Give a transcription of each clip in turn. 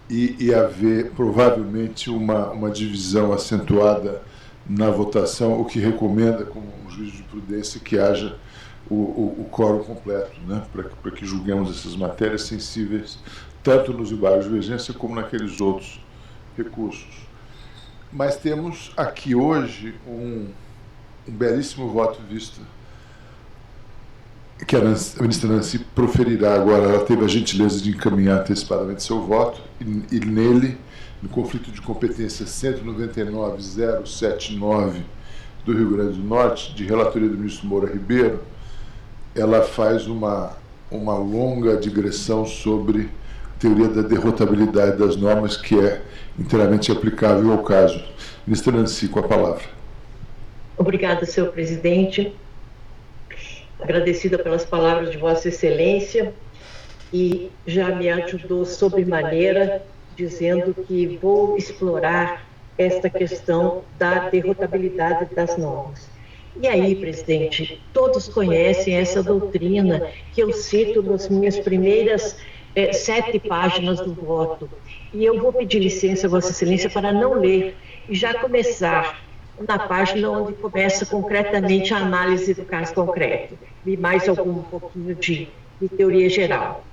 e haver provavelmente uma divisão acentuada na votação, o que recomenda, como um juízo de prudência, que haja o quórum completo, né, para que julguemos essas matérias sensíveis, tanto nos embargos de divergência como naqueles outros recursos. Mas temos aqui hoje um belíssimo voto visto que a ministra Nancy proferirá agora. Ela teve a gentileza de encaminhar antecipadamente seu voto, e nele, no conflito de competência 199.079 do Rio Grande do Norte, de relatoria do ministro Moura Ribeiro, ela faz uma longa digressão sobre a teoria da derrotabilidade das normas, que é inteiramente aplicável ao caso. Ministra Nancy, com a palavra. Obrigada, senhor presidente. Agradecida pelas palavras de Vossa Excelência, e já me ajudou sobremaneira, dizendo que vou explorar esta questão da derrotabilidade das normas. E aí, presidente, todos conhecem essa doutrina que eu cito nas minhas primeiras 7 páginas do voto. E eu vou pedir licença, Vossa Excelência, para não ler e já começar na página onde começa concretamente a análise do caso concreto, e mais um pouquinho de teoria geral.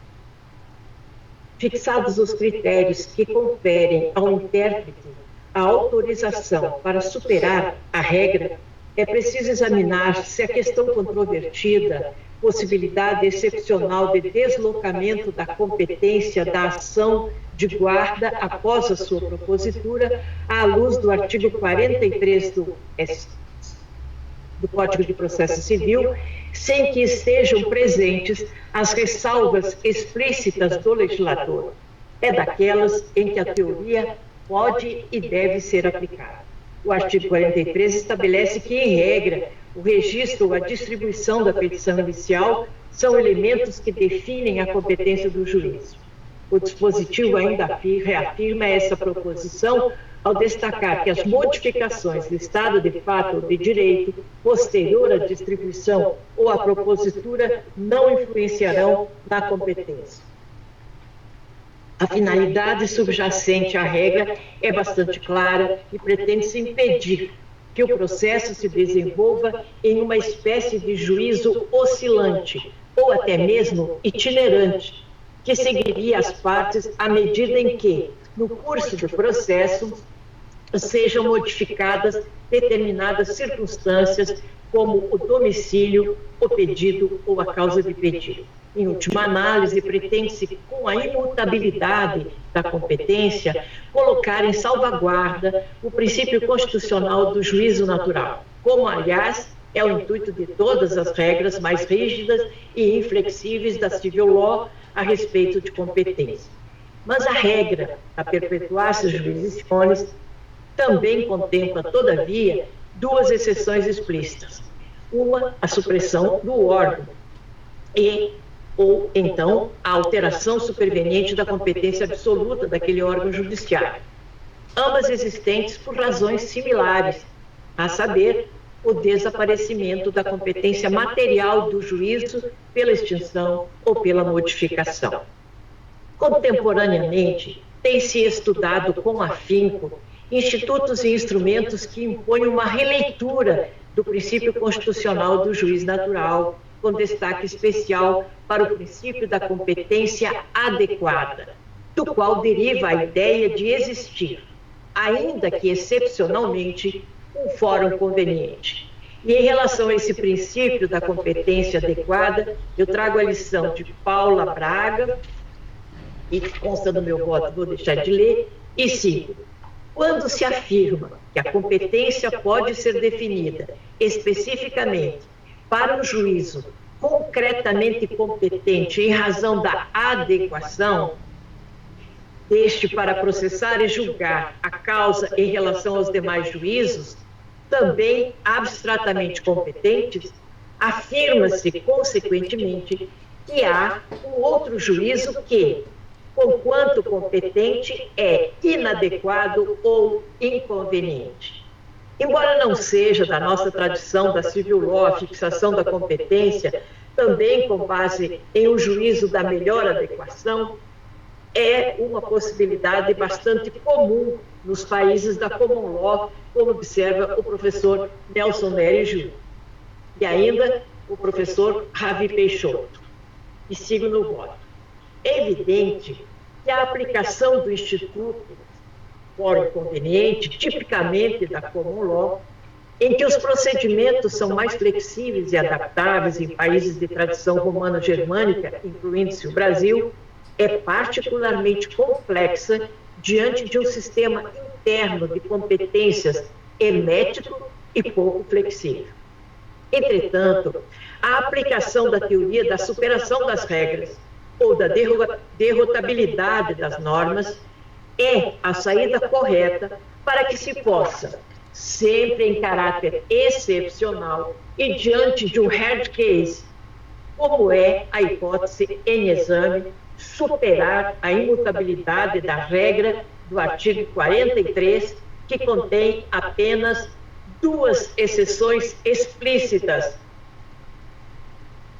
Fixados os critérios que conferem ao intérprete a autorização para superar a regra, é preciso examinar se a questão controvertida, possibilidade excepcional de deslocamento da competência da ação de guarda após a sua propositura, à luz do artigo 43 do Código de Processo Civil, sem que estejam presentes as ressalvas explícitas do legislador. É daquelas em que a teoria pode e deve ser aplicada. O artigo 43 estabelece que, em regra, o registro ou a distribuição da petição inicial são elementos que definem a competência do juiz. O dispositivo ainda reafirma essa proposição ao destacar que as modificações do estado de fato ou de direito posterior à distribuição ou à propositura não influenciarão na competência. A finalidade subjacente à regra é bastante clara e pretende-se impedir que o processo se desenvolva em uma espécie de juízo oscilante ou até mesmo itinerante, que seguiria as partes à medida em que, no curso do processo, sejam modificadas determinadas circunstâncias, como o domicílio, o pedido ou a causa de pedido. Em última análise, pretende-se, com a imutabilidade da competência, colocar em salvaguarda o princípio constitucional do juízo natural, como, aliás, é o intuito de todas as regras mais rígidas e inflexíveis da civil law a respeito de competência. Mas a regra a perpetuar-se jurisdições também contempla, todavia, 2 exceções explícitas. Uma, a supressão do órgão ou, então, a alteração superveniente da competência absoluta daquele órgão judiciário. Ambas existentes por razões similares, a saber, o desaparecimento da competência material do juízo pela extinção ou pela modificação. Contemporaneamente, tem-se estudado com afinco institutos e instrumentos que impõem uma releitura do princípio constitucional do juiz natural, com destaque especial para o princípio da competência adequada, do qual deriva a ideia de existir, ainda que excepcionalmente, um fórum conveniente. E em relação a esse princípio da competência adequada, eu trago a lição de Paula Braga, e consta no meu voto, vou deixar de ler, e cito: quando se afirma que a competência pode ser definida especificamente para um juízo concretamente competente em razão da adequação deste para processar e julgar a causa em relação aos demais juízos, também abstratamente competentes, afirma-se, consequentemente, que há um outro juízo que, conquanto competente, é inadequado ou inconveniente. Embora não seja da nossa tradição da civil law a fixação da competência, também com base em um juízo da melhor adequação, é uma possibilidade bastante comum nos países da Common Law, como observa o professor Nelson Nery Júnior. E ainda o professor Ravi Peixoto. E sigo no voto. É evidente que a aplicação do Instituto Fórum Conveniente, tipicamente da Common Law, em que os procedimentos são mais flexíveis e adaptáveis em países de tradição romano-germânica, incluindo-se o Brasil, é particularmente complexa diante de um sistema interno de competências hermético e pouco flexível. Entretanto, a aplicação da teoria da superação das regras ou da derrotabilidade das normas é a saída correta para que se possa, sempre em caráter excepcional e diante de um hard case, como é a hipótese em exame, superar a imutabilidade da regra do artigo 43, que contém apenas 2 exceções explícitas,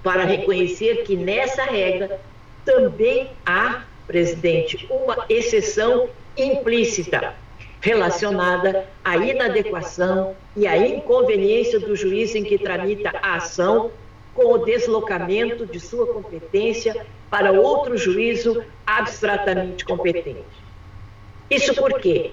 para reconhecer que nessa regra também há, presidente, uma exceção implícita relacionada à inadequação e à inconveniência do juiz em que tramita a ação com o deslocamento de sua competência para outro juízo abstratamente competente. Isso porque,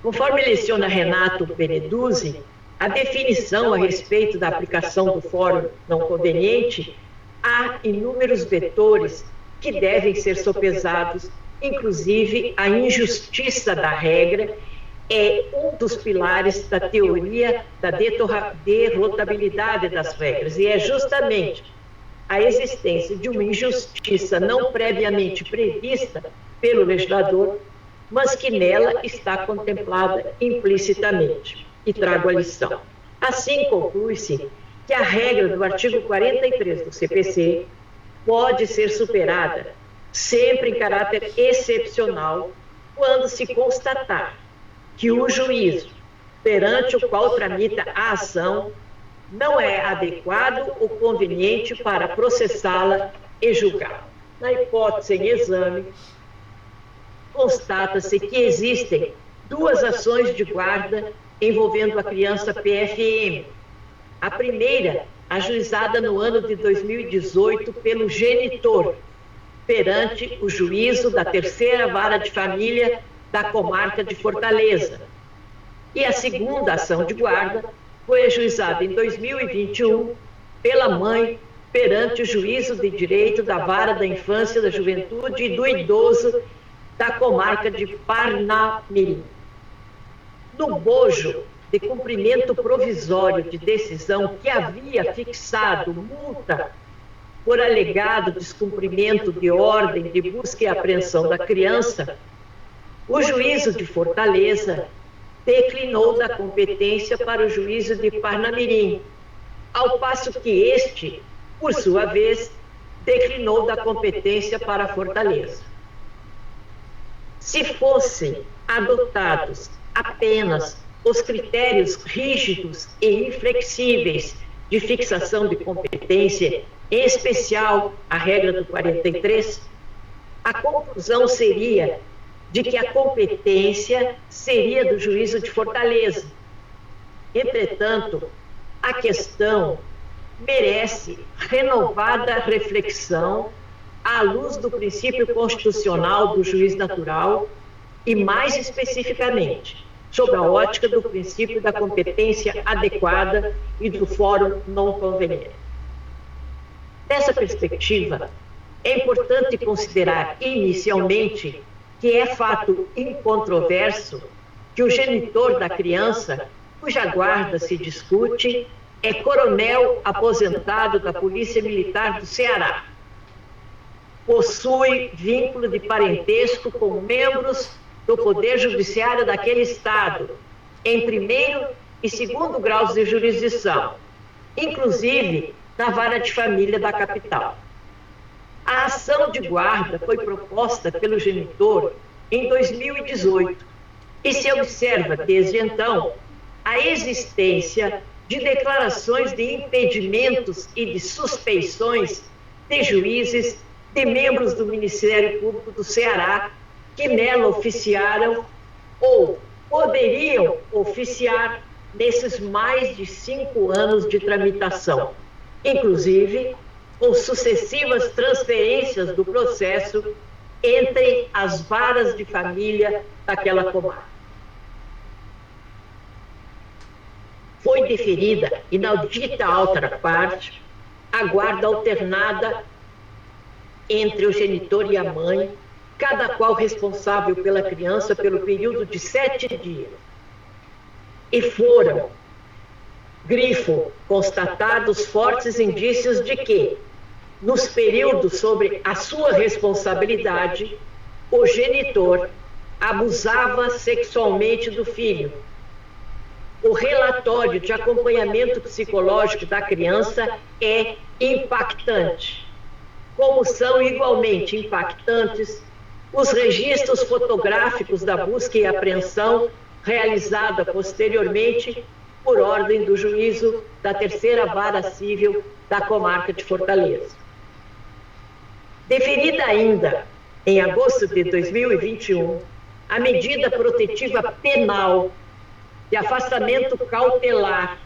conforme leciona Renato Beneduzzi, a definição a respeito da aplicação do fórum não conveniente, há inúmeros vetores que devem ser sopesados, inclusive a injustiça da regra é um dos pilares da teoria da derrotabilidade das regras, e é justamente a existência de uma injustiça não previamente prevista pelo legislador, mas que nela está contemplada implicitamente. E trago a lição. Assim, conclui-se que a regra do artigo 43 do CPC pode ser superada sempre em caráter excepcional quando se constatar que o juízo perante o qual tramita a ação não é adequado ou conveniente para processá-la e julgá-la. Na hipótese em exame, constata-se que existem 2 ações de guarda envolvendo a criança PFM. A primeira, ajuizada no ano de 2018 pelo genitor, perante o juízo da 3ª Vara de Família da comarca de Fortaleza. E a segunda ação de guarda foi ajuizada em 2021 pela mãe perante o juízo de direito da Vara da Infância, da Juventude e do Idoso da comarca de Parnamirim. No bojo de cumprimento provisório de decisão que havia fixado multa por alegado descumprimento de ordem de busca e apreensão da criança, o juízo de Fortaleza declinou da competência para o juízo de Parnamirim, ao passo que este, por sua vez, declinou da competência para Fortaleza. Se fossem adotados apenas os critérios rígidos e inflexíveis de fixação de competência, em especial a regra do 43, a conclusão seria de que a competência seria do juízo de Fortaleza. Entretanto, a questão merece renovada reflexão à luz do princípio constitucional do juiz natural e, mais especificamente, sob a ótica do princípio da competência adequada e do fórum não conveniente. Nessa perspectiva, é importante considerar inicialmente que é fato incontroverso que o genitor da criança, cuja guarda se discute, é coronel aposentado da Polícia Militar do Ceará. Possui vínculo de parentesco com membros do Poder Judiciário daquele Estado, em 1º e 2º graus de jurisdição, inclusive na Vara de Família da capital. A ação de guarda foi proposta pelo genitor em 2018 e se observa, desde então, a existência de declarações de impedimentos e de suspeições de juízes, de membros do Ministério Público do Ceará que nela oficiaram ou poderiam oficiar nesses mais de 5 anos de tramitação, inclusive com sucessivas transferências do processo entre as varas de família daquela comarca. Foi deferida, inaudita outra parte, a guarda alternada entre o genitor e a mãe, cada qual responsável pela criança pelo período de 7 dias. E foram, grifo, constatados fortes indícios de que, nos períodos sobre a sua responsabilidade, o genitor abusava sexualmente do filho. O relatório de acompanhamento psicológico da criança é impactante, como são igualmente impactantes os registros fotográficos da busca e apreensão realizada posteriormente por ordem do juízo da Terceira Vara Civil da comarca de Fortaleza. Deferida ainda, em agosto de 2021, a medida protetiva penal de afastamento cautelar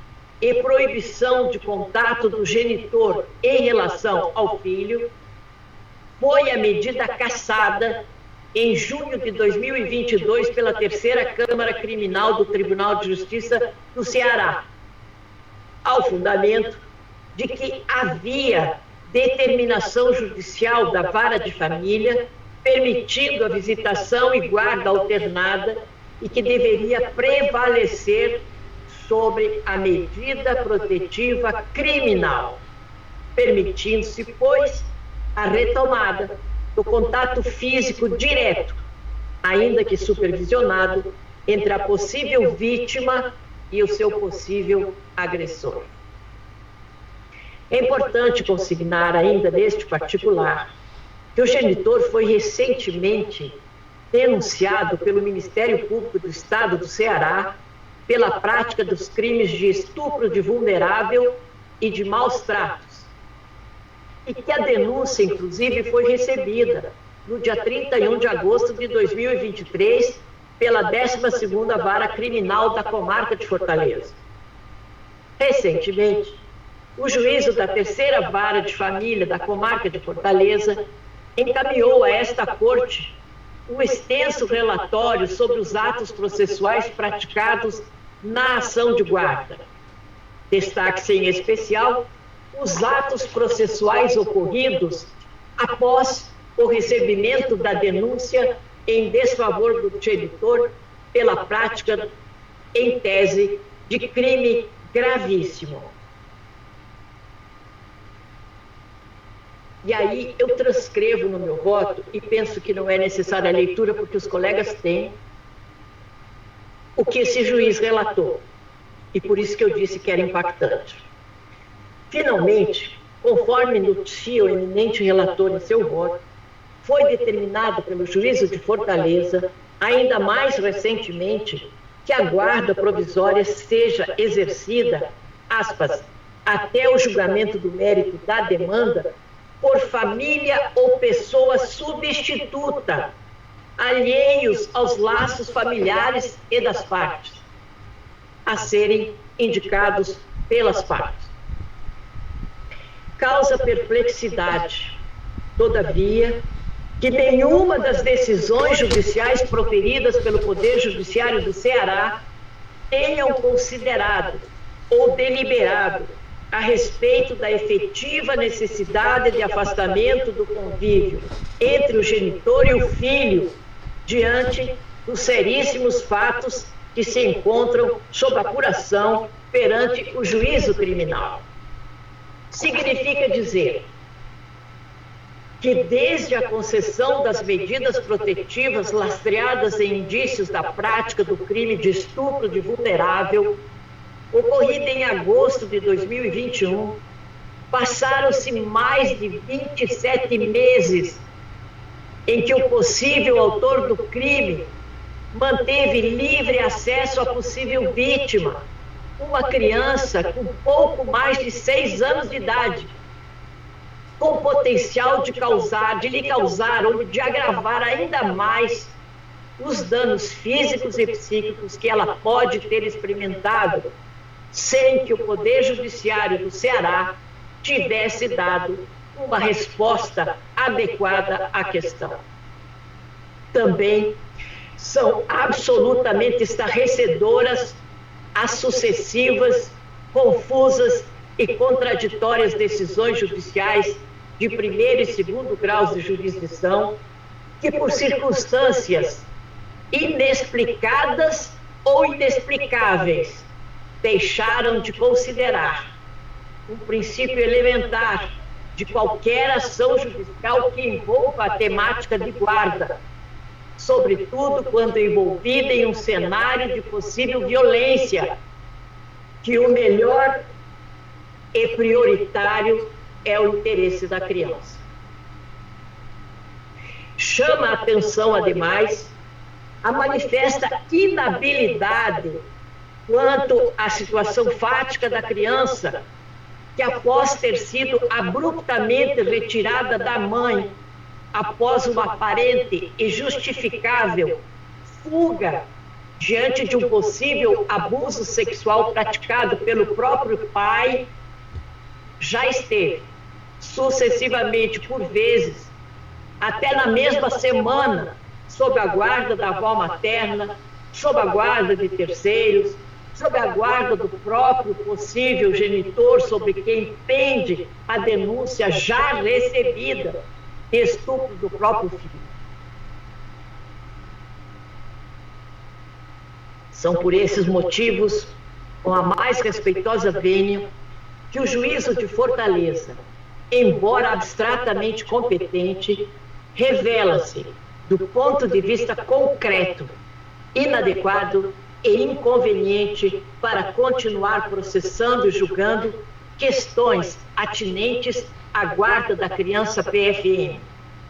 e proibição de contato do genitor em relação ao filho, foi a medida cassada em junho de 2022 pela Terceira Câmara Criminal do Tribunal de Justiça do Ceará, ao fundamento de que havia determinação judicial da Vara de Família permitindo a visitação e guarda alternada e que deveria prevalecer sobre a medida protetiva criminal, permitindo-se, pois, a retomada do contato físico direto, ainda que supervisionado, entre a possível vítima e o seu possível agressor. É importante consignar ainda neste particular que o genitor foi recentemente denunciado pelo Ministério Público do Estado do Ceará pela prática dos crimes de estupro de vulnerável e de maus tratos, e que a denúncia, inclusive, foi recebida no dia 31 de agosto de 2023 pela 12ª Vara Criminal da comarca de Fortaleza. Recentemente, o juízo da Terceira Vara de Família da comarca de Fortaleza encaminhou a esta corte um extenso relatório sobre os atos processuais praticados na ação de guarda. Destaque-se em especial os atos processuais ocorridos após o recebimento da denúncia em desfavor do genitor pela prática, em tese, de crime gravíssimo. E aí eu transcrevo no meu voto, e penso que não é necessária a leitura, porque os colegas têm o que esse juiz relatou. E por isso que eu disse que era impactante. Finalmente, conforme noticia o eminente relator em seu voto, foi determinado pelo juízo de Fortaleza, ainda mais recentemente, que a guarda provisória seja exercida, aspas, até o julgamento do mérito da demanda, por família ou pessoa substituta, alheios aos laços familiares e das partes, a serem indicados pelas partes. Causa perplexidade, todavia, que nenhuma das decisões judiciais proferidas pelo Poder Judiciário do Ceará tenham considerado ou deliberado a respeito da efetiva necessidade de afastamento do convívio entre o genitor e o filho diante dos seríssimos fatos que se encontram sob apuração perante o juízo criminal. Significa dizer que desde a concessão das medidas protetivas lastreadas em indícios da prática do crime de estupro de vulnerável, ocorrida em agosto de 2021, passaram-se mais de 27 meses em que o possível autor do crime manteve livre acesso à possível vítima, uma criança com pouco mais de 6 anos de idade, com potencial de lhe causar ou de agravar ainda mais os danos físicos e psíquicos que ela pode ter experimentado sem que o Poder Judiciário do Ceará tivesse dado uma resposta adequada à questão. Também são absolutamente estarrecedoras as sucessivas, confusas e contraditórias decisões judiciais de primeiro e segundo graus de jurisdição, que por circunstâncias inexplicadas ou inexplicáveis deixaram de considerar um princípio elementar de qualquer ação judicial que envolva a temática de guarda, sobretudo quando envolvida em um cenário de possível violência, que o melhor e prioritário é o interesse da criança. Chama a atenção, ademais, a manifesta inabilidade quanto à situação fática da criança, que após ter sido abruptamente retirada da mãe, após uma aparente e justificável fuga diante de um possível abuso sexual praticado pelo próprio pai, já esteve sucessivamente, por vezes, até na mesma semana, sob a guarda da avó materna, sob a guarda de terceiros, sob a guarda do próprio possível genitor, sobre quem pende a denúncia já recebida de estupro do próprio filho. São por esses motivos, com a mais respeitosa vênia, que o juízo de Fortaleza, embora abstratamente competente, revela-se, do ponto de vista concreto, inadequado e inconveniente para continuar processando e julgando questões atinentes à guarda da criança PFM,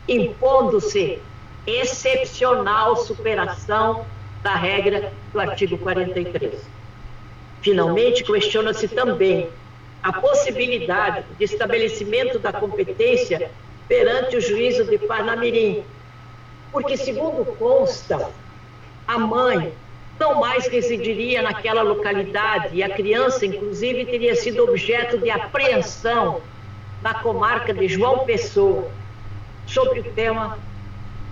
impondo-se excepcional superação da regra do artigo 43. Finalmente, questiona-se também a possibilidade de estabelecimento da competência perante o juízo de Parnamirim, porque, segundo consta, a mãe não mais residiria naquela localidade e a criança, inclusive, teria sido objeto de apreensão na comarca de João Pessoa. Sobre o tema,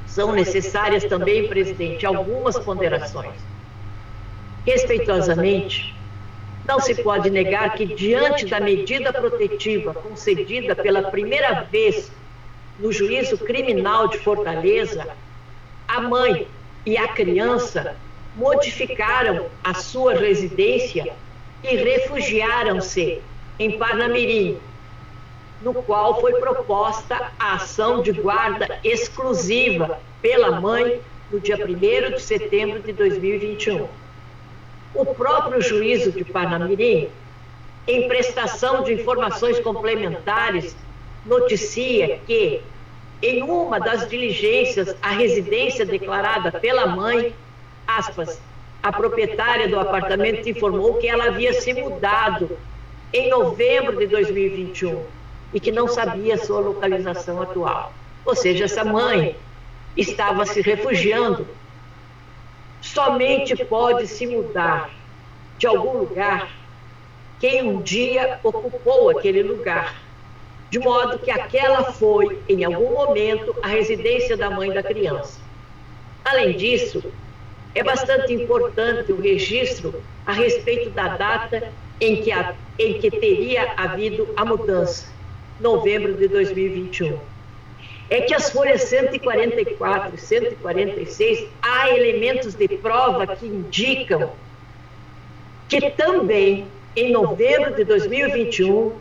são necessárias também, presidente, algumas ponderações. Respeitosamente, não se pode negar que, diante da medida protetiva concedida pela primeira vez no juízo criminal de Fortaleza, a mãe e a criança modificaram a sua residência e refugiaram-se em Parnamirim, no qual foi proposta a ação de guarda exclusiva pela mãe no dia 1º de setembro de 2021. O próprio juízo de Parnamirim, em prestação de informações complementares, noticia que, em uma das diligências, a residência declarada pela mãe, aspas, a proprietária do apartamento informou que ela havia se mudado em novembro de 2021 e que não sabia sua localização atual. Ou seja, essa mãe estava se refugiando. Somente pode se mudar de algum lugar quem um dia ocupou aquele lugar, de modo que aquela foi, em algum momento, a residência da mãe da criança. Além disso, é bastante importante o registro a respeito da data em que teria havido a mudança, novembro de 2021. É que as folhas 144 e 146 há elementos de prova que indicam que também, em novembro de 2021,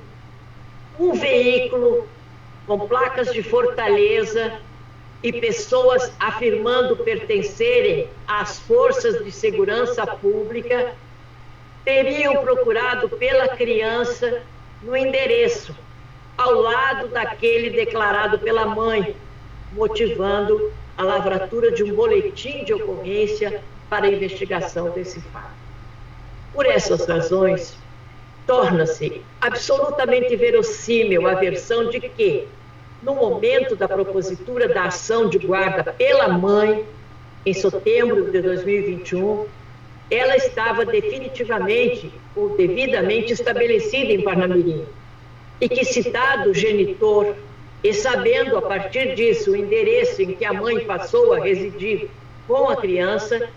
um veículo com placas de Fortaleza e pessoas afirmando pertencerem às forças de segurança pública teriam procurado pela criança no endereço, ao lado daquele declarado pela mãe, motivando a lavratura de um boletim de ocorrência para a investigação desse fato. Por essas razões, torna-se absolutamente verossímil a versão de que, no momento da propositura da ação de guarda pela mãe, em setembro de 2021, ela estava definitivamente ou devidamente estabelecida em Parnamirim, e que, citado o genitor, e sabendo a partir disso o endereço em que a mãe passou a residir com a criança,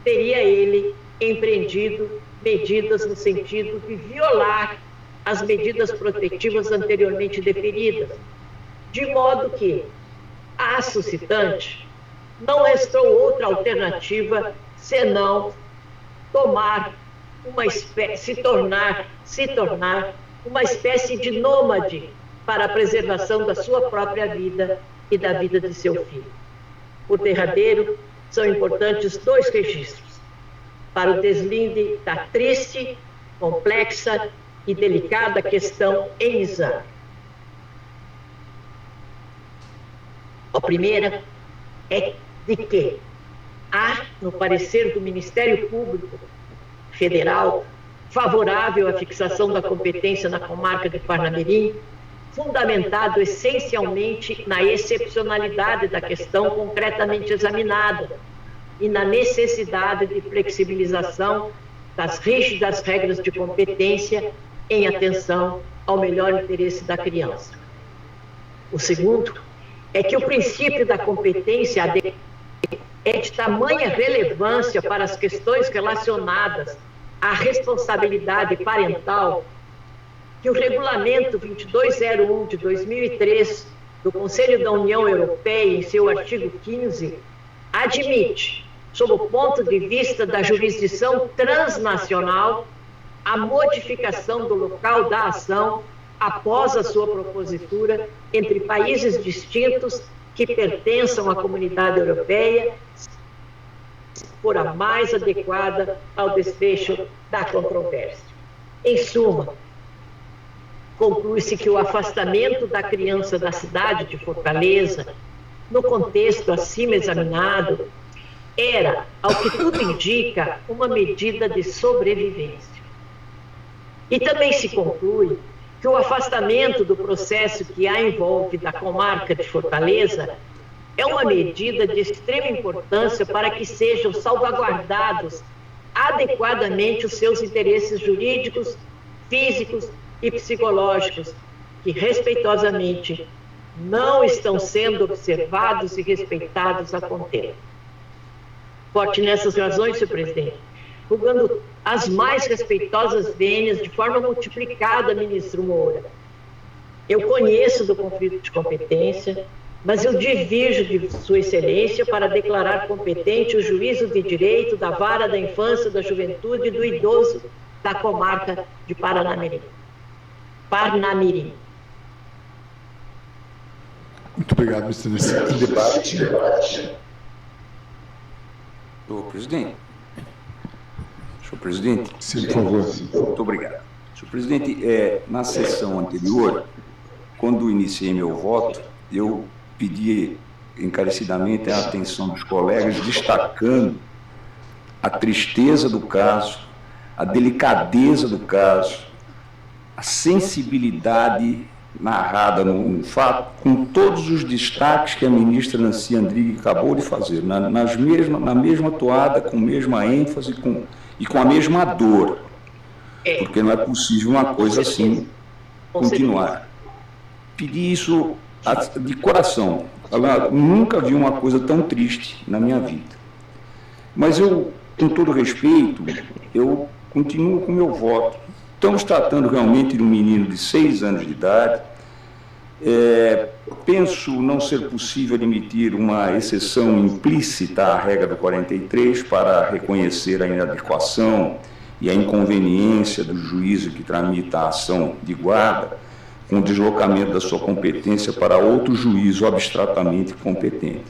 teria ele empreendido medidas no sentido de violar as medidas protetivas anteriormente deferidas, de modo que, à suscitante, não restou outra alternativa senão se tornar uma espécie de nômade para a preservação da sua própria vida e da vida de seu filho. Por derradeiro, são importantes dois registros para o deslinde da triste, complexa e delicada questão em exame. A primeira é de que há, no parecer do Ministério Público Federal, favorável à fixação da competência na comarca de Parnamirim, fundamentado essencialmente na excepcionalidade da questão concretamente examinada e na necessidade de flexibilização das rígidas regras de competência em atenção ao melhor interesse da criança. O segundo é que o princípio da competência é de tamanha relevância para as questões relacionadas à responsabilidade parental que o Regulamento 2201 de 2003 do Conselho da União Europeia, em seu artigo 15, admite, sob o ponto de vista da jurisdição transnacional, a modificação do local da ação após a sua propositura entre países distintos que pertençam à comunidade europeia, se for a mais adequada ao desfecho da controvérsia. Em suma, conclui-se que o afastamento da criança da cidade de Fortaleza, no contexto acima examinado, era, ao que tudo indica, uma medida de sobrevivência. E também se conclui que o afastamento do processo que a envolve da comarca de Fortaleza é uma medida de extrema importância para que sejam salvaguardados adequadamente os seus interesses jurídicos, físicos e psicológicos, que respeitosamente não estão sendo observados e respeitados a contento. Forte nessas razões, senhor presidente, julgando as mais respeitosas vênias de forma multiplicada, ministro Moura. Eu conheço do conflito de competência, mas eu divirjo de Sua Excelência para declarar competente o juízo de direito da Vara da Infância, da Juventude e do Idoso da comarca de Parnamirim. Muito obrigado, ministro. Nesse debate. Senhor presidente. Senhor presidente. Sim, por favor. Muito obrigado. Senhor presidente, na sessão anterior, quando iniciei meu voto, eu pedi encarecidamente a atenção dos colegas, destacando a tristeza do caso, a delicadeza do caso, a sensibilidade narrada no fato, com todos os destaques que a ministra Nancy Andrighi acabou de fazer, na mesma toada, com a mesma ênfase e com a mesma dor, porque não é possível uma coisa assim continuar. Pedi isso de coração. Eu nunca vi uma coisa tão triste na minha vida. Mas eu, com todo respeito, eu continuo com o meu voto. Estamos tratando realmente de um menino de 6 anos de idade. Penso não ser possível admitir uma exceção implícita à regra do 43 para reconhecer a inadequação e a inconveniência do juízo que tramita a ação de guarda com o deslocamento da sua competência para outro juízo abstratamente competente.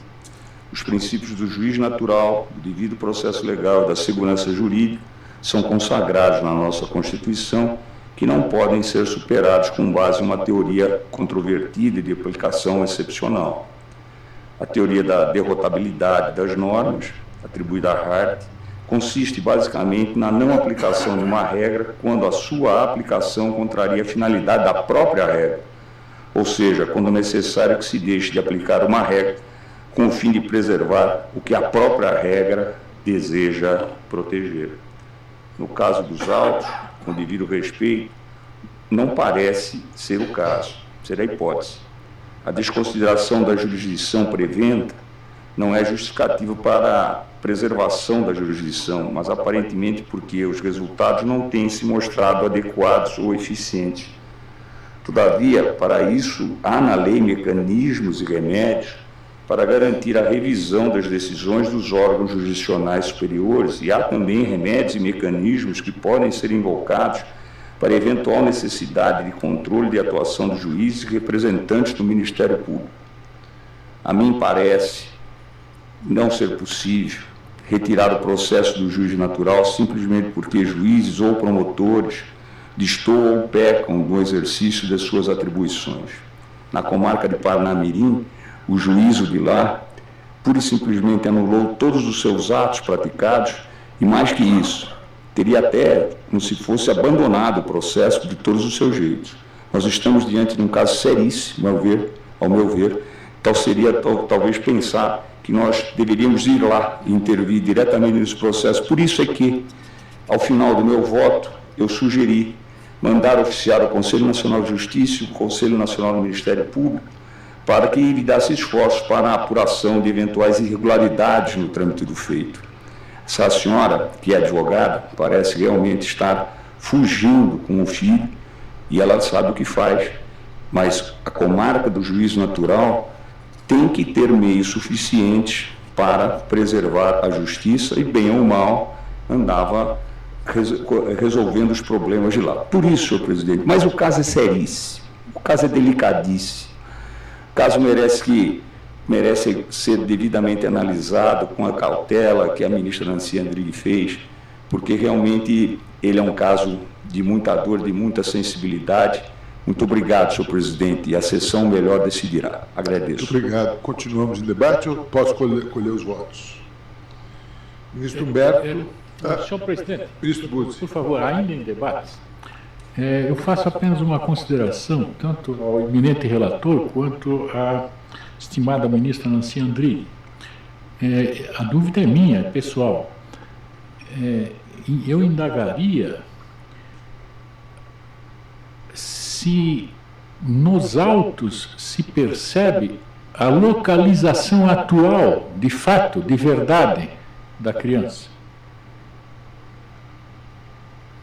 Os princípios do juiz natural, do devido processo legal e da segurança jurídica são consagrados na nossa Constituição, que não podem ser superados com base em uma teoria controvertida e de aplicação excepcional. A teoria da derrotabilidade das normas, atribuída a Hart, consiste basicamente na não aplicação de uma regra quando a sua aplicação contraria a finalidade da própria regra, ou seja, quando é necessário que se deixe de aplicar uma regra com o fim de preservar o que a própria regra deseja proteger. No caso dos autos, com devido respeito, não parece ser o caso, será a hipótese. A desconsideração da jurisdição preventa não é justificativa para a preservação da jurisdição, mas aparentemente porque os resultados não têm se mostrado adequados ou eficientes. Todavia, para isso, há na lei mecanismos e remédios para garantir a revisão das decisões dos órgãos jurisdicionais superiores, e há também remédios e mecanismos que podem ser invocados para eventual necessidade de controle de atuação dos juízes e representantes do Ministério Público. A mim parece não ser possível retirar o processo do juiz natural simplesmente porque juízes ou promotores destoam ou pecam no exercício das suas atribuições. Na comarca de Parnamirim, o juízo de lá pura e simplesmente anulou todos os seus atos praticados e, mais que isso, teria até, como se fosse abandonado o processo de todos os seus jeitos. Nós estamos diante de um caso seríssimo, ao meu ver, então seria talvez pensar que nós deveríamos ir lá e intervir diretamente nesse processo. Por isso é que, ao final do meu voto, eu sugeri mandar oficiar o Conselho Nacional de Justiça e o Conselho Nacional do Ministério Público para que evidasse esforços para a apuração de eventuais irregularidades no trâmite do feito. Essa senhora, que é advogada, parece realmente estar fugindo com o filho e ela sabe o que faz, mas a comarca do juízo natural tem que ter meios suficientes para preservar a justiça e, bem ou mal, andava resolvendo os problemas de lá. Por isso, senhor presidente, mas o caso é seríssimo, o caso é delicadíssimo, o caso merece ser devidamente analisado com a cautela que a ministra Nancy Andrighi fez, porque realmente ele é um caso de muita dor, de muita sensibilidade. Muito obrigado, senhor presidente, e a sessão melhor decidirá. Agradeço. Muito obrigado. Continuamos em debate ou posso colher os votos? Ministro Humberto. Senhor presidente, Ministro Buzzi. por favor, ainda em debates, eu faço apenas uma consideração, tanto ao eminente relator quanto à estimada ministra Nancy Andrighi. A dúvida é minha, é pessoal. Eu indagaria se nos autos se percebe a localização atual, de fato, de verdade, da criança.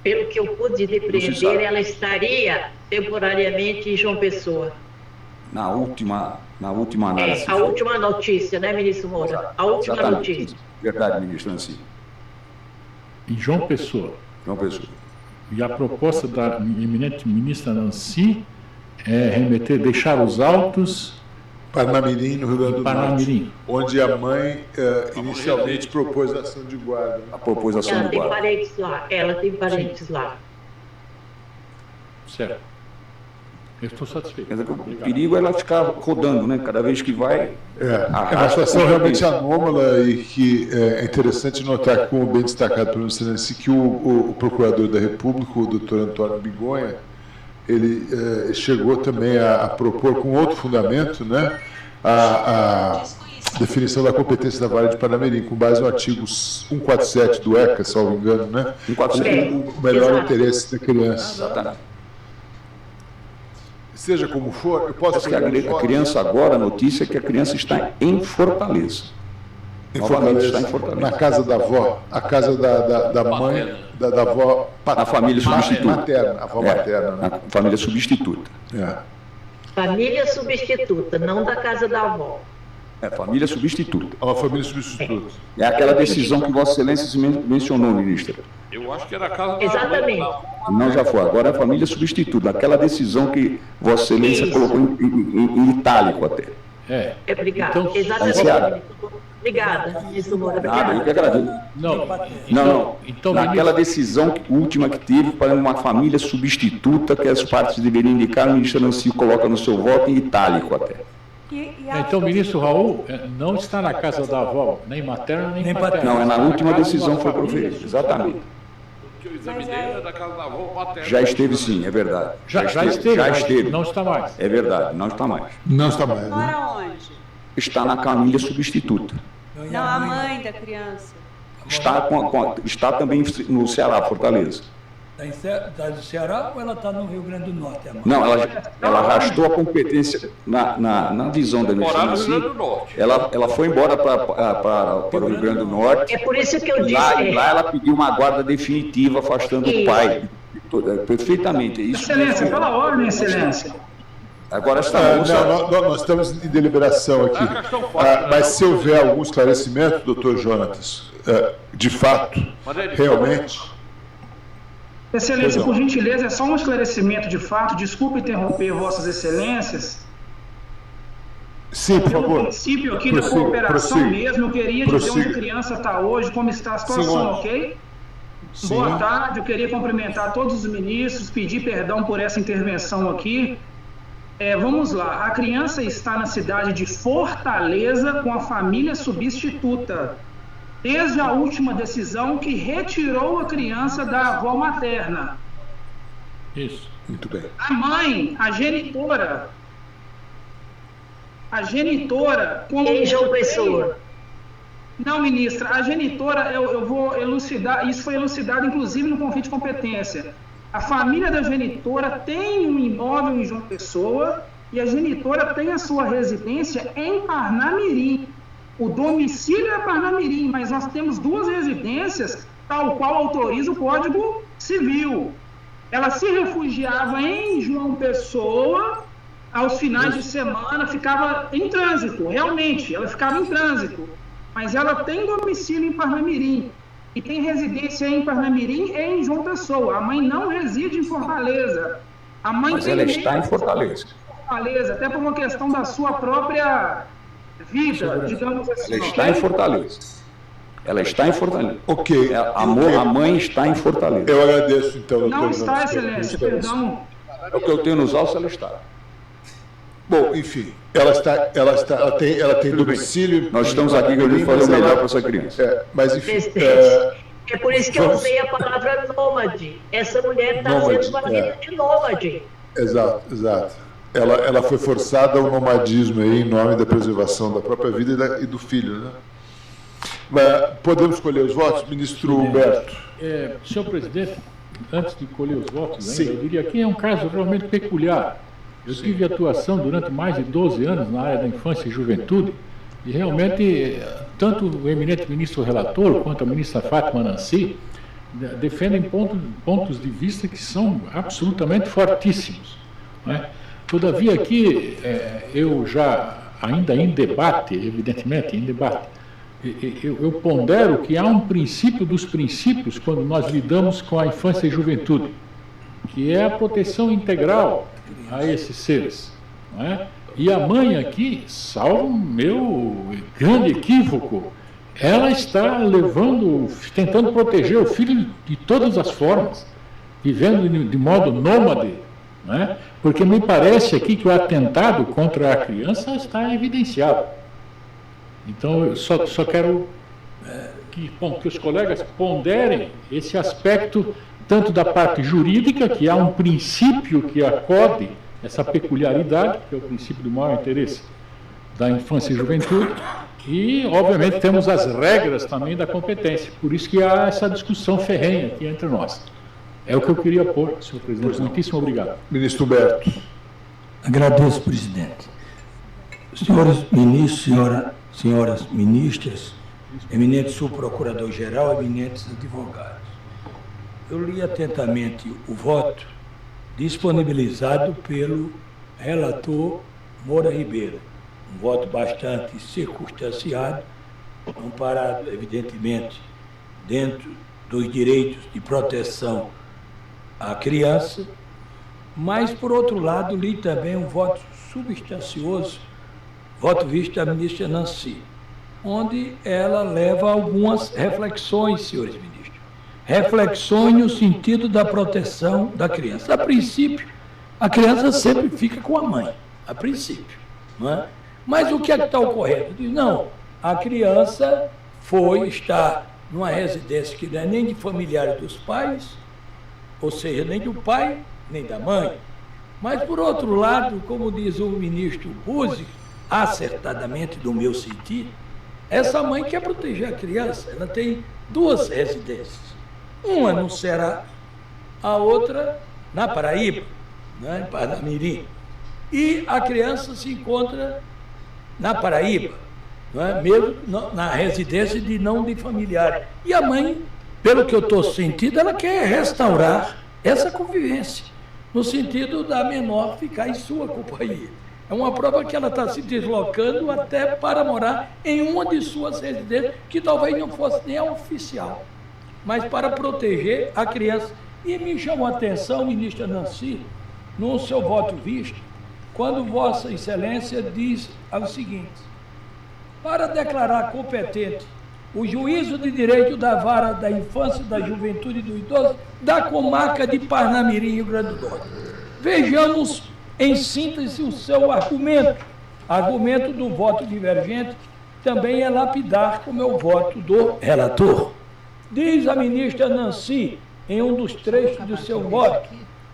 Pelo que eu pude depreender, ela estaria temporariamente em João Pessoa. Na última análise. A última notícia, né, ministro Moura? A última notícia. Verdade, ministro Nancy. Em João Pessoa. João Pessoa. E a proposta da eminente ministra Nancy é deixar os autos Parnamirim, no Rio Grande do Parnamirim, Norte, onde a mãe inicialmente propôs a ação de guarda. A propôs a ação Ela de tem guarda. parentes lá. Ela tem parentes lá. certo. Eu estou satisfeito. Quer dizer, o perigo é ela ficar rodando, né? Cada vez que vai. É uma situação realmente anômala e que é interessante notar, como bem destacado pelo ministro Nancy, que o procurador da República, o doutor Antônio Bigonha, ele chegou também a propor com outro fundamento, né, a definição da competência da Vara de Parnamirim, com base no artigo 147 do ECA, salvo engano, né? 147. O melhor interesse da criança. Exatamente. Seja como for, eu posso... Porque a criança agora, a notícia é que a criança está em Fortaleza. Novamente está em Fortaleza. Na casa da avó, a casa da mãe, da avó... Na família substituta. Materna, a avó materna, né? Na família substituta. Família substituta, não da casa da avó. Família substituta. É uma família substituta. É aquela decisão que Vossa Excelência mencionou, ministra. Eu acho que era a casa da Exatamente. Não, já foi. Agora é a família substituta. Aquela decisão que Vossa Excelência colocou em itálico até. Obrigada. Então, Exatamente. Obrigada, ministro Moura. Nada, eu que agradeço. Não. Então, naquela decisão última que teve para uma família substituta, que as partes deveriam indicar, o ministro Nancy coloca no seu voto em itálico até. Então, ministro Raul não está na casa da avó, nem materna, nem paterna. Não, é na última decisão que foi proferida. Exatamente. que eu examinei era da casa da avó materna. Já esteve sim, é verdade. Já esteve, Já esteve. não está mais. É verdade, não está mais. Não está mais, né? Mora onde? está na família substituta. Não, a mãe da criança. Está também no Ceará, Fortaleza. Está no Ceará ou ela está no Rio Grande do Norte? Não, ela arrastou a competência na visão da ministra Nancy. Ela foi embora para o Rio Grande do Norte. É por isso que eu disse. Lá ela pediu uma guarda definitiva, afastando o pai. Perfeitamente. Isso Excelência, pela ordem, Excelência. Agora está nós estamos em deliberação aqui. Mas se houver algum esclarecimento, doutor Jonatas, de fato, realmente. Excelência, por gentileza, é só um esclarecimento de fato. Desculpe interromper Vossas Excelências. Sim, por favor. No princípio aqui da cooperação mesmo, eu queria dizer onde a criança está hoje, como está a situação, ok? Sim. Boa tarde, eu queria cumprimentar todos os ministros, pedir perdão por essa intervenção aqui. Vamos lá, a criança está na cidade de Fortaleza com a família substituta, desde a última decisão que retirou a criança da avó materna. Isso. Muito bem. A mãe, a genitora... Como em João Pessoa. Não, ministra, a genitora, eu vou elucidar, isso foi elucidado inclusive no conflito de competência. A família da genitora tem um imóvel em João Pessoa e a genitora tem a sua residência em Parnamirim. O domicílio é Parnamirim, mas nós temos duas residências, tal qual autoriza o Código Civil. Ela se refugiava em João Pessoa, aos finais de semana, ficava em trânsito, realmente, ela ficava em trânsito. Mas ela tem domicílio em Parnamirim e tem residência em Parnamirim e em João Pessoa. A mãe não reside em Fortaleza. A mãe Mas ela está em Fortaleza. Até por uma questão da sua própria vida, digamos assim. Ela está em Fortaleza. Ela está em Fortaleza. Ok. A mãe está em Fortaleza. Eu agradeço, então, doutor. Não está, Excelência, perdão. É o que eu tenho nos autos, ela está. Bom, enfim, ela tem domicílio. Nós estamos aqui para fazer o melhor para essa criança. Mas enfim. É por isso que eu usei a palavra nômade. Essa mulher está sendo uma vida de nômade. Exato. Ela foi forçada ao nomadismo aí, em nome da preservação da própria vida e do filho, né? Mas podemos escolher os votos, ministro Humberto? Senhor presidente, antes de colher os votos, eu diria que é um caso realmente peculiar. Eu tive atuação durante mais de 12 anos na área da infância e juventude e realmente tanto o eminente ministro relator quanto a ministra Fátima Nancy defendem pontos de vista que são absolutamente fortíssimos, não é? Todavia aqui eu já, ainda em debate, evidentemente, eu pondero que há um princípio dos princípios quando nós lidamos com a infância e juventude, que é a proteção integral a esses seres, não é? E a mãe aqui, salvo meu grande equívoco, ela está tentando proteger o filho de todas as formas, vivendo de modo nômade, não é? Porque me parece aqui que o atentado contra a criança está evidenciado. Então, eu só quero que os colegas ponderem esse aspecto, tanto da parte jurídica, que há um princípio que acode essa peculiaridade, que é o princípio do maior interesse da infância e juventude, e, obviamente, temos as regras também da competência. Por isso que há essa discussão ferrenha aqui entre nós. É o que eu queria pôr, senhor presidente. Muitíssimo obrigado. Ministro Humberto. Agradeço, presidente. Senhores ministros, senhoras ministras, eminente subprocurador-geral, eminentes advogados. Eu li atentamente o voto disponibilizado pelo relator Moura Ribeiro. Um voto bastante circunstanciado, amparado, evidentemente, dentro dos direitos de proteção à criança, mas, por outro lado, li também um voto substancioso, voto visto da ministra Nancy, onde ela leva algumas reflexões, senhores ministros. Reflexões no sentido da proteção da criança. A princípio, a criança sempre fica com a mãe, a princípio, não é? Mas o que é que está ocorrendo? Diz, não, a criança está numa residência que não é nem de familiares dos pais, ou seja, nem do pai, nem da mãe. Mas, por outro lado, como diz o ministro Buzzi, acertadamente do meu sentir, essa mãe quer proteger a criança. Ela tem 2 residências. Uma no Ceará, a outra na Paraíba, né, em Parnamirim. E a criança se encontra na Paraíba, não é? Mesmo na residência de familiar. E a mãe, pelo que eu estou sentindo, ela quer restaurar essa convivência, no sentido da menor ficar em sua companhia. É uma prova que ela está se deslocando até para morar em uma de suas residências, que talvez não fosse nem a oficial, mas para proteger a criança. E me chamou a atenção, ministra Nancy, no seu voto visto, quando Vossa Excelência diz o seguinte: para declarar competente o juízo de direito da vara da infância, da juventude e do idoso da comarca de Parnamirim, Rio Grande do Norte. Vejamos, em síntese, o seu argumento. Argumento do voto divergente também é lapidar como é o voto do relator. Diz a ministra Nancy, em um dos trechos do seu voto,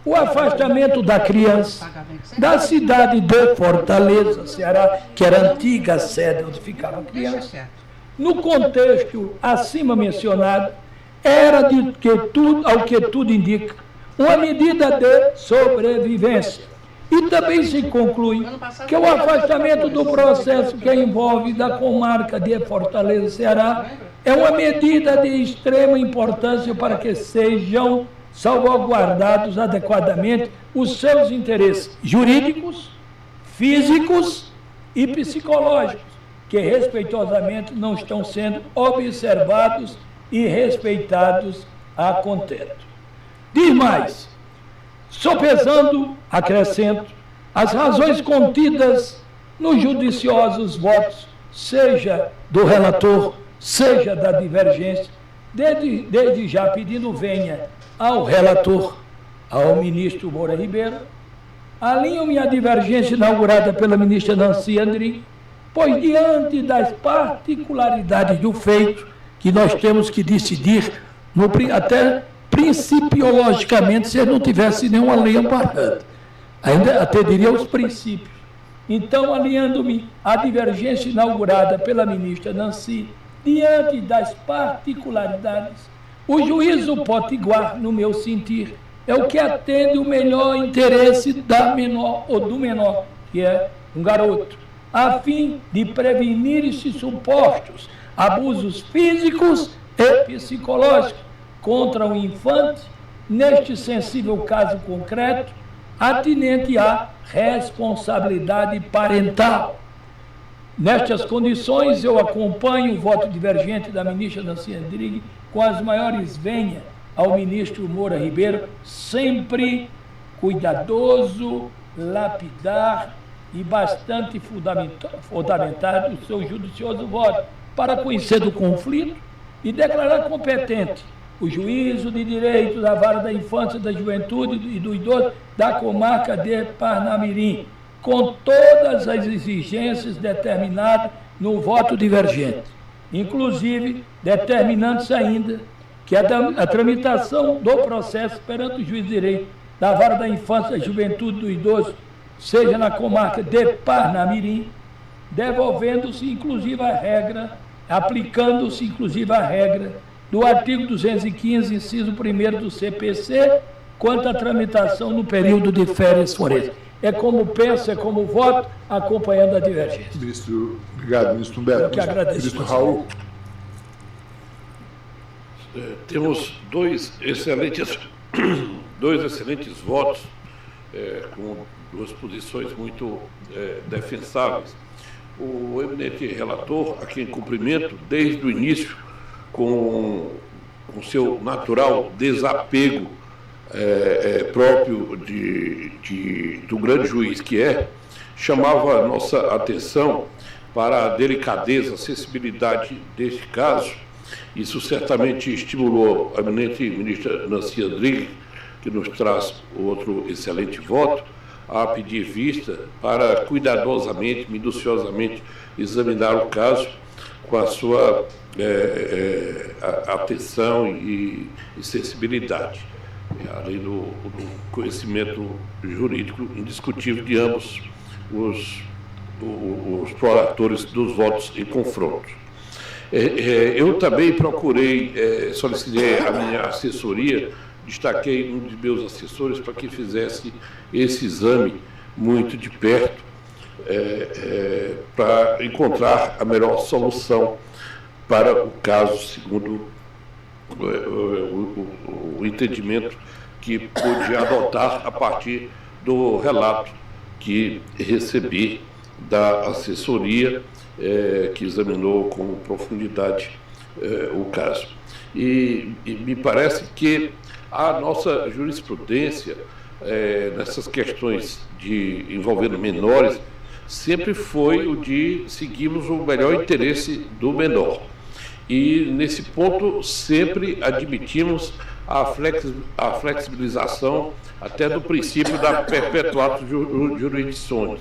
o afastamento da criança da cidade de Fortaleza, Ceará, que era a antiga sede onde ficava a criança, no contexto acima mencionado, era de que ao que tudo indica, uma medida de sobrevivência. E também se conclui que o afastamento do processo que envolve da comarca de Fortaleza, Ceará, é uma medida de extrema importância para que sejam salvaguardados adequadamente os seus interesses jurídicos, físicos e psicológicos, que respeitosamente não estão sendo observados e respeitados a contento. Diz mais, sopesando, acrescento, as razões contidas nos judiciosos votos, seja do relator, seja da divergência, desde já pedindo venha ao relator, ao ministro Moura Ribeiro, alinho-me à divergência inaugurada pela ministra Nancy Andrighi, pois diante das particularidades do feito, que nós temos que decidir, até principiologicamente, se não tivesse nenhuma lei amparando. Ainda até diria os princípios. Então, alinhando-me à divergência inaugurada pela ministra Nancy, diante das particularidades, o juízo potiguar, no meu sentir, é o que atende o melhor interesse da menor ou do menor, que é um garoto, a fim de prevenir esses supostos abusos físicos e psicológicos contra o infante, neste sensível caso concreto, atinente à responsabilidade parental. Nestas condições, eu acompanho o voto divergente da ministra Nancy Andrighi com as maiores venhas ao ministro Moura Ribeiro, sempre cuidadoso, lapidar e bastante fundamentado o seu judicioso voto, para conhecer do conflito e declarar competente o juízo de direito da vara da infância, da juventude e do idoso da comarca de Parnamirim, com todas as exigências determinadas no voto divergente, inclusive determinando-se ainda que a tramitação do processo perante o juiz de direito da vara da infância, da juventude e do idoso seja na comarca de Parnamirim, devolvendo-se inclusive a regra, aplicando-se inclusive a regra do artigo 215, inciso 1º do CPC, quanto à tramitação no período de férias forenses. É como penso, é como voto, acompanhando a divergência. Ministro, obrigado, ministro Humberto. Eu que agradeço. Ministro Raul. Temos dois excelentes votos, com 2 posições muito defensáveis. O eminente relator, a quem cumprimento desde o início, com seu natural desapego próprio do grande juiz que chamava a nossa atenção para a delicadeza, a sensibilidade deste caso. Isso certamente estimulou a eminente ministra Nancy Andrighi, que nos traz outro excelente voto, a pedir vista para cuidadosamente, minuciosamente examinar o caso com a sua atenção e sensibilidade, além do conhecimento jurídico indiscutível de ambos os os prolatores dos votos em confronto. Eu também procurei, solicitei a minha assessoria, destaquei um dos meus assessores para que fizesse esse exame muito de perto, para encontrar a melhor solução para o caso, segundo o entendimento que pude adotar a partir do relato que recebi da assessoria que examinou com profundidade o caso. E me parece que a nossa jurisprudência, nessas questões envolvendo menores, sempre foi o de seguirmos o melhor interesse do menor. E, nesse ponto, sempre admitimos a flexibilização até do princípio da perpetuato jurisdictionis,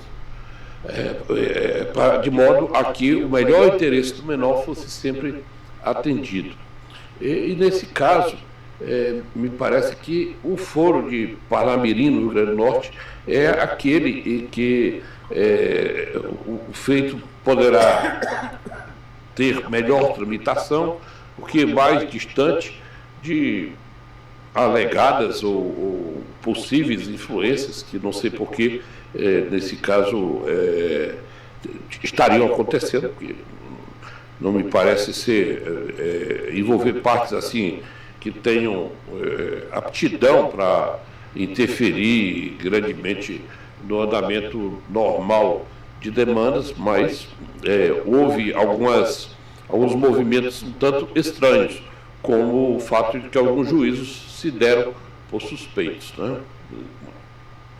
de modo a que o melhor interesse do menor fosse sempre atendido. E nesse caso, me parece que o foro de Parnamirim, no Rio Grande do Norte, é aquele em que o feito poderá ter melhor tramitação, porque é mais distante de alegadas ou possíveis influências, que não sei porquê, nesse caso, estariam acontecendo, porque não me parece envolver partes assim que tenham aptidão para interferir grandemente no andamento normal de demandas, mas houve alguns movimentos um tanto estranhos, como o fato de que alguns juízos se deram por suspeitos, né?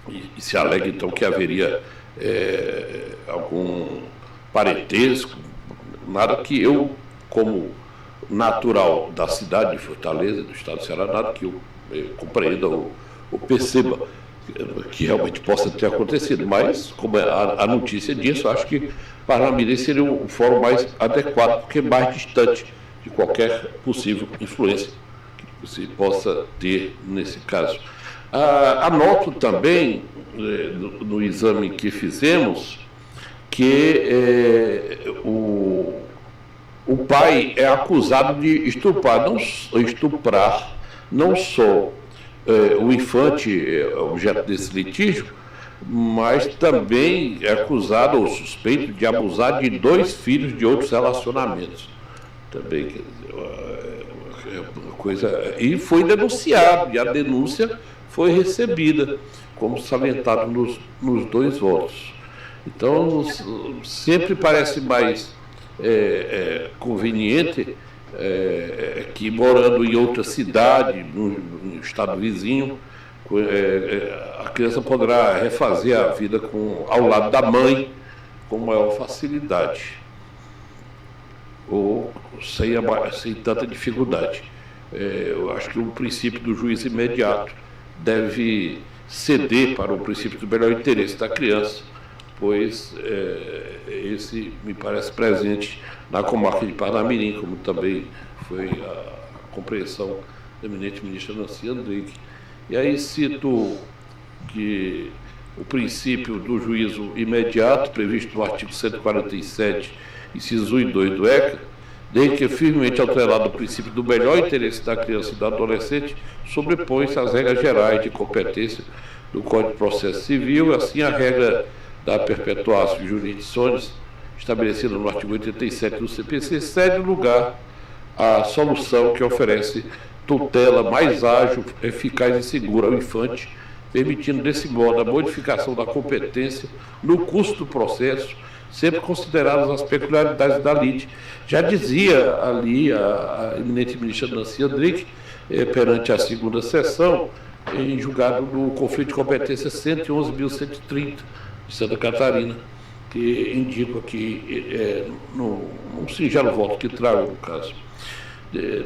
E se alega, então, que haveria algum parentesco, nada que eu, como natural da cidade de Fortaleza, do estado do Ceará, nada que eu compreenda ou perceba que realmente possa ter acontecido, mas, como a notícia disso, acho que Parnamirim seria o fórum mais adequado, porque é mais distante de qualquer possível influência que se possa ter nesse caso. Anoto também, no exame que fizemos, que o pai é acusado de estuprar não só o infante objeto desse litígio, mas também é acusado ou suspeito de abusar de 2 filhos de outros relacionamentos. Também, quer dizer, uma coisa. E foi denunciado, e a denúncia foi recebida, como salientado nos 2 votos. Então, sempre parece mais conveniente que, morando em outra cidade, no estado vizinho, a criança poderá refazer a vida ao lado da mãe com maior facilidade, ou sem tanta dificuldade. Eu acho que o princípio do juízo imediato deve ceder para o princípio do melhor interesse da criança, pois esse me parece presente na comarca de Parnamirim, como também foi a compreensão da eminente ministra Nancy Andrighi. E aí cito que o princípio do juízo imediato, previsto no artigo 147, inciso 1 e 2 do ECA, desde que firmemente atrelado ao princípio do melhor interesse da criança e do adolescente, sobrepõe-se às regras gerais de competência do Código de Processo Civil, assim a regra da perpetuatio jurisdictionis, estabelecida no artigo 87 do CPC, cede lugar à solução que oferece tutela mais ágil, eficaz e segura ao infante, permitindo desse modo a modificação da competência no curso do processo, sempre consideradas as peculiaridades da lide. Já dizia ali a eminente ministra Nancy Andrighi, perante a segunda sessão, em julgado no conflito de competência 111.130 de Santa Catarina, que indico aqui num singelo voto que trago no caso.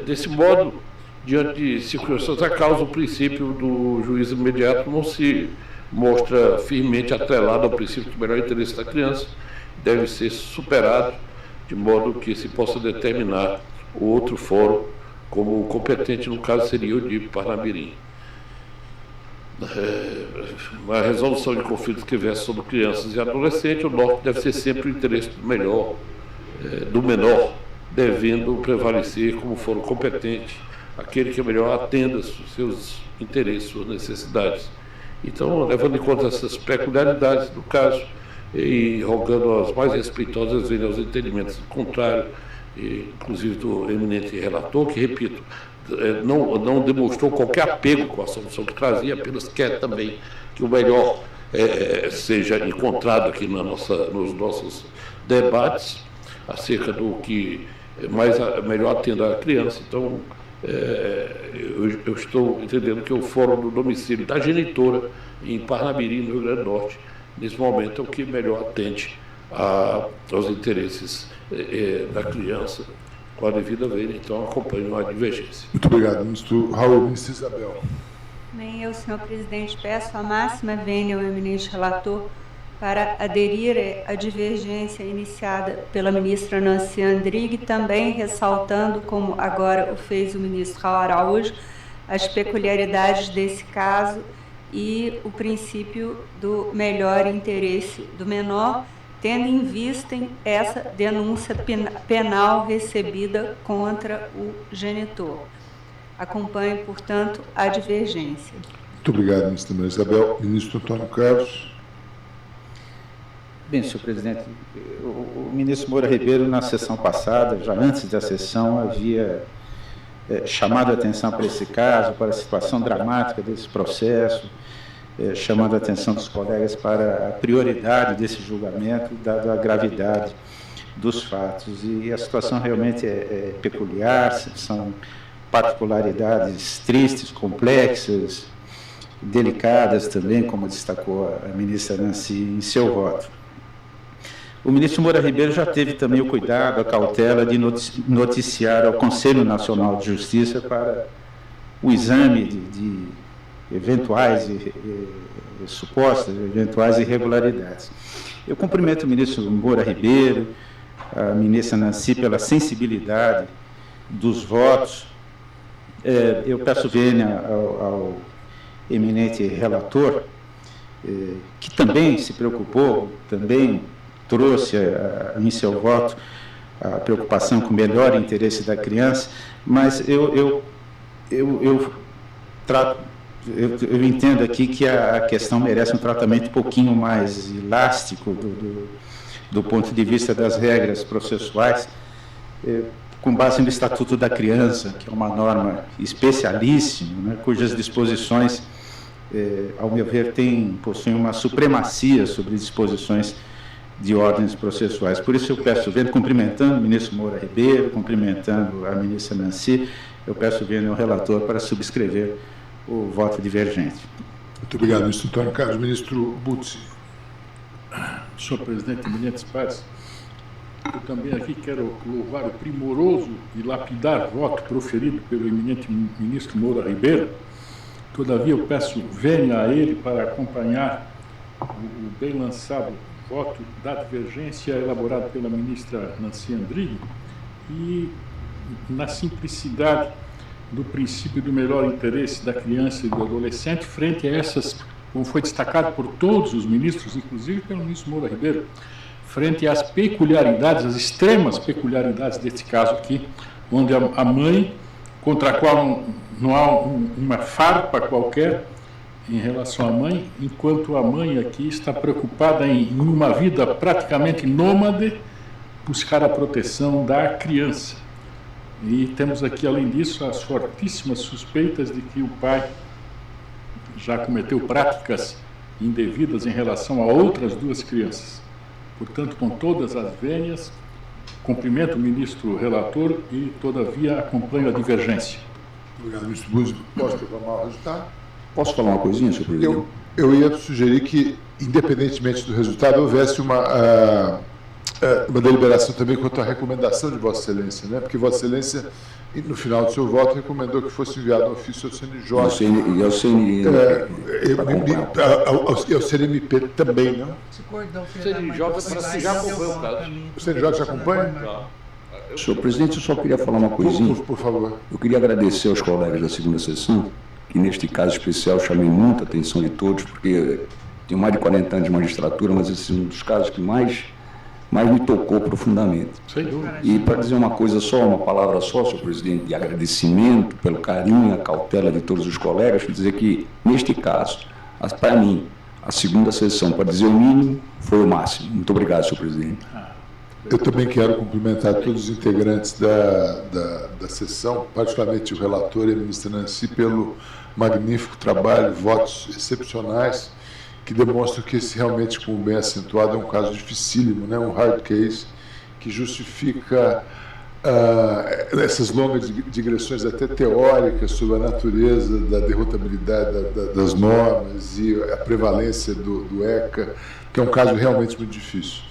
Desse modo, diante de circunstâncias, a causa, o princípio do juízo imediato não se mostra firmemente atrelado ao princípio do melhor interesse da criança, deve ser superado de modo que se possa determinar o outro fórum como competente, no caso seria o de Parnamirim. a resolução de conflitos que versam sobre crianças e adolescentes, o norte deve ser sempre o interesse do melhor, do menor, devendo prevalecer como for competente aquele que melhor atenda os seus interesses, suas necessidades. Então, levando em conta essas peculiaridades do caso e rogando as mais respeitosas venham aos entendimentos contrários, inclusive do eminente relator, que, repito, não demonstrou qualquer apego com a solução que trazia, apenas quer também que o melhor seja encontrado aqui nos nossos debates acerca do que melhor atenda a criança. Então, eu estou entendendo que o Fórum do Domicílio da Genitora em Parnamirim, no Rio Grande do Norte, nesse momento é o que melhor atende aos interesses da criança com a devida vez, então acompanho a divergência. Muito obrigado, ministro Raul. Ministra Isabel. Bem, eu, senhor presidente, peço a máxima vênia ao eminente relator para aderir à divergência iniciada pela ministra Nancy Andrighi, também ressaltando, como agora o fez o ministro Raul Araújo, as peculiaridades desse caso e o princípio do melhor interesse do menor, tendo em vista essa denúncia penal recebida contra o genitor. Acompanho, portanto, a divergência. Muito obrigado, ministra Maria Isabel. Ministro Antônio Carlos. Bem, senhor presidente, o ministro Moura Ribeiro, na sessão passada, já antes da sessão, havia chamado a atenção para esse caso, para a situação dramática desse processo, chamando a atenção dos colegas para a prioridade desse julgamento, dada a gravidade dos fatos. E a situação realmente é peculiar, são particularidades tristes, complexas, delicadas também, como destacou a ministra Nancy em seu voto. O ministro Moura Ribeiro já teve também o cuidado, a cautela de noticiar ao Conselho Nacional de Justiça para o exame de eventuais supostas, eventuais irregularidades. Eu cumprimento o ministro Moura Ribeiro, a ministra Nancy, pela sensibilidade dos votos. Eu peço vênia ao eminente relator, que também se preocupou, também trouxe em seu voto a preocupação com o melhor interesse da criança, mas eu entendo aqui que a questão merece um tratamento um pouquinho mais elástico do ponto de vista das regras processuais, com base no Estatuto da Criança, que é uma norma especialíssima, né, cujas disposições, ao meu ver, possuem uma supremacia sobre disposições de ordens processuais. Por isso eu peço vênia, cumprimentando o ministro Moura Ribeiro, cumprimentando a ministra Nancy, eu peço vênia ao relator para subscrever o voto divergente. Muito obrigado, ministro Antônio Carlos. Ministro Butzi. Senhor presidente, eminentes pares, eu também aqui quero louvar o primoroso e lapidar voto proferido pelo eminente ministro Moura Ribeiro. Todavia, eu peço vênia a ele para acompanhar o bem lançado voto da divergência elaborado pela ministra Nancy Andrighi e na simplicidade do princípio do melhor interesse da criança e do adolescente frente a essas, como foi destacado por todos os ministros, inclusive pelo ministro Moura Ribeiro, frente às peculiaridades, as extremas peculiaridades deste caso aqui, onde a mãe, contra a qual não há uma farpa qualquer em relação à mãe, enquanto a mãe aqui está preocupada em uma vida praticamente nômade, buscar a proteção da criança. E temos aqui, além disso, as fortíssimas suspeitas de que o pai já cometeu práticas indevidas em relação a outras duas crianças. Portanto, com todas as vênias, cumprimento o ministro relator e, todavia, acompanho a divergência. Obrigado, ministro Butzi. Posso proclamar o resultado? Posso falar uma coisinha, senhor presidente? Eu ia sugerir que, independentemente do resultado, houvesse uma deliberação também quanto à recomendação de Vossa Excelência, né? Porque Vossa Excelência, no final do seu voto, recomendou que fosse enviado um ofício ao CNJ. E ao CNMP também, não? O CNJ já acompanha o caso. O CNJ já acompanha? Senhor presidente, eu só queria falar uma coisinha. Por favor. Eu queria agradecer aos colegas da segunda sessão que neste caso especial chamei muita atenção de todos, porque tenho mais de 40 anos de magistratura, mas esse é um dos casos que mais me tocou profundamente. E para dizer uma coisa só, uma palavra só, senhor presidente, de agradecimento pelo carinho, a cautela de todos os colegas, dizer que, neste caso, para mim, a segunda sessão, para dizer o mínimo, foi o máximo. Muito obrigado, senhor presidente. Eu também quero cumprimentar todos os integrantes da sessão, particularmente o relator e a ministra Nancy, pelo magnífico trabalho, votos excepcionais, que demonstram que esse realmente, como bem acentuado, é um caso dificílimo, né? Um hard case, que justifica essas longas digressões até teóricas sobre a natureza da derrotabilidade das normas e a prevalência do ECA, que é um caso realmente muito difícil.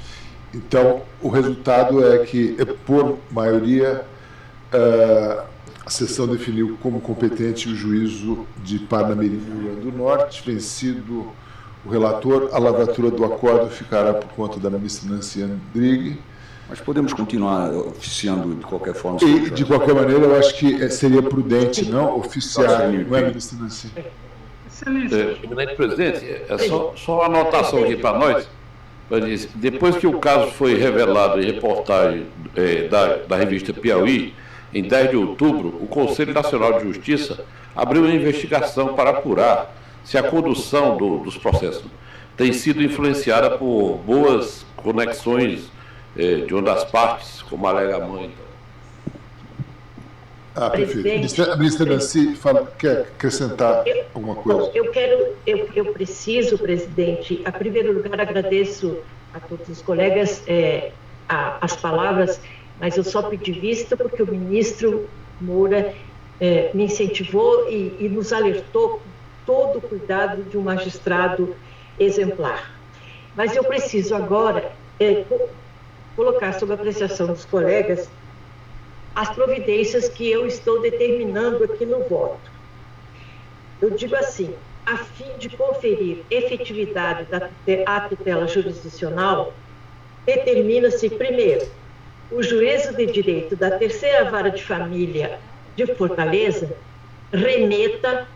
Então, o resultado é que, por maioria, a sessão definiu como competente o juízo de Parnamirim, Rio Grande do Norte, vencido o relator. A lavratura do acordo ficará por conta da ministra Nancy Andrighi. Mas podemos continuar oficiando de qualquer forma? E, de qualquer maneira, eu acho que seria prudente não oficiar, não é, ministra Nancy? Eminente presidente, é só uma anotação aqui para nós. Depois que o caso foi revelado em reportagem da revista Piauí, em 10 de outubro, o Conselho Nacional de Justiça abriu uma investigação para apurar se a condução dos processos tem sido influenciada por boas conexões de uma das partes, como alega a mãe. Perfeito. A ministra Nancy quer acrescentar alguma coisa? Eu preciso, presidente, em primeiro lugar agradeço a todos os colegas as palavras, mas eu só pedi vista porque o ministro Moura me incentivou e nos alertou todo o cuidado de um magistrado exemplar. Mas eu preciso agora colocar sob a apreciação dos colegas as providências que eu estou determinando aqui no voto. Eu digo assim, a fim de conferir efetividade à tutela jurisdicional, determina-se, primeiro, o juízo de direito da Terceira Vara de Família de Fortaleza remeta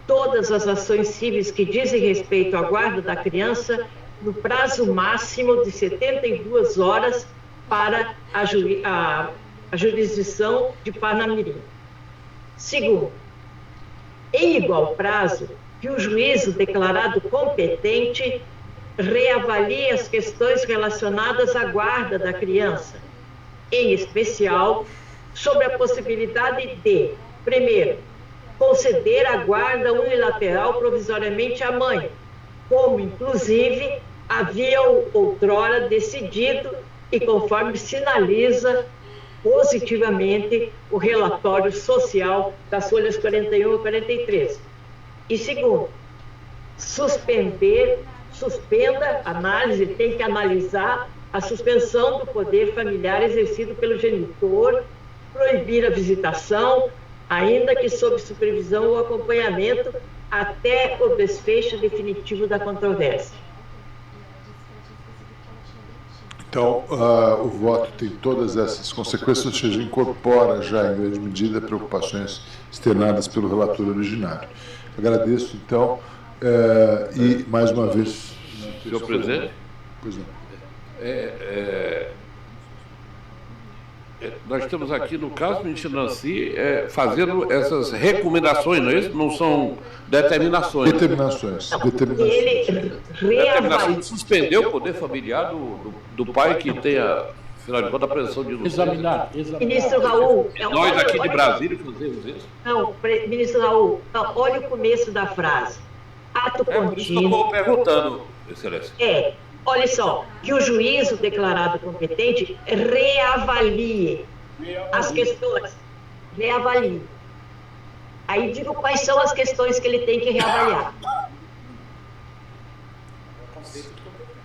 todas as ações cíveis que dizem respeito à guarda da criança no prazo máximo de 72 horas para a jurisdição de Parnamirim. Segundo, em igual prazo, que o juízo declarado competente reavalie as questões relacionadas à guarda da criança, em especial sobre a possibilidade de, primeiro, conceder a guarda unilateral provisoriamente à mãe, como, inclusive, havia outrora decidido e conforme sinaliza positivamente o relatório social das folhas 41 e 43. E segundo, suspenda a análise, tem que analisar a suspensão do poder familiar exercido pelo genitor, proibir a visitação, ainda que sob supervisão ou acompanhamento, até o desfecho definitivo da controvérsia. Então, o voto tem todas essas consequências, ou seja, incorpora já em grande medida preocupações externadas pelo relator originário. Agradeço, então, e mais uma vez... Senhor presidente? Pois não. Nós estamos aqui, no caso do ministro Nancy, fazendo essas recomendações, não é isso? Não são determinações. Determinações. Determinações de suspender o poder familiar do pai que tenha, afinal de contas, a presunção de inocência. Examinar. Ministro Raul... Nós aqui de Brasília fazemos isso? Não, ministro Raul, olha o começo da frase. Ato contínuo... Estou perguntando, excelência. Olha só, que o juízo declarado competente reavalie as questões. Reavalie. Aí digo quais são as questões que ele tem que reavaliar.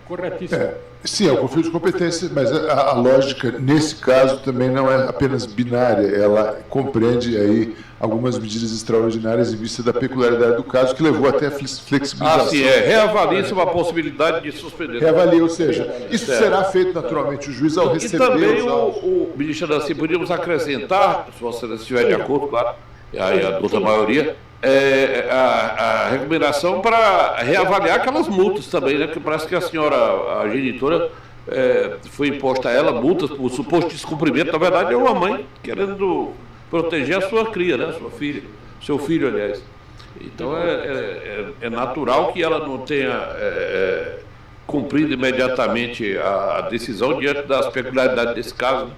Corretíssimo. Sim, é o conflito de competência, mas a lógica, nesse caso, também não é apenas binária, ela compreende aí algumas medidas extraordinárias em vista da peculiaridade do caso, que levou até a flexibilização. Sim, reavalia-se uma possibilidade de suspender. Reavalia, ou seja, isso será feito naturalmente, o juiz ao receber... E também o ministro Nancy, podíamos acrescentar, se você estiver de acordo, claro, a outra maioria, a recomendação para reavaliar aquelas multas também, né? Porque parece que a senhora, a genitora, foi imposta a ela multas por suposto descumprimento. Na verdade, é uma mãe querendo proteger a sua cria, né? Sua filha, seu filho, aliás. Então, é natural que ela não tenha cumprido imediatamente a decisão diante das peculiaridades desse caso, né?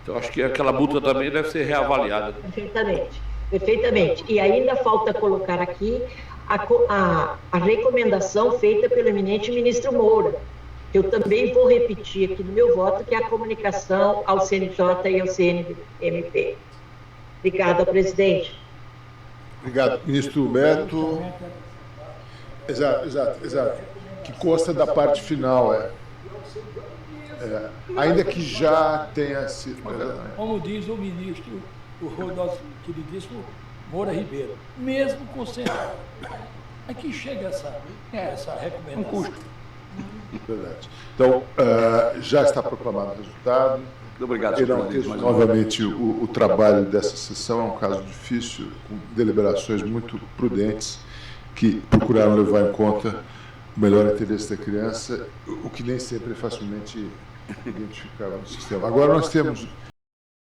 Então, acho que aquela multa também deve ser reavaliada. Perfeitamente. Perfeitamente. E ainda falta colocar aqui a recomendação feita pelo eminente ministro Moura, que eu também vou repetir aqui no meu voto, que é a comunicação ao CNJ e ao CNMP. Obrigada, presidente. Obrigado. Ministro Beto. Exato. Que consta da parte final, ainda que já tenha sido... Como diz o ministro, o nosso queridíssimo Moura Ribeiro, mesmo com central. Aqui chega essa recomendação. Um custo. Verdade. Então, já está proclamado o resultado. Muito obrigado, senhor presidente. Novamente, o trabalho dessa sessão é um caso difícil, com deliberações muito prudentes, que procuraram levar em conta o melhor interesse da criança, o que nem sempre é facilmente identificável no sistema. Agora nós temos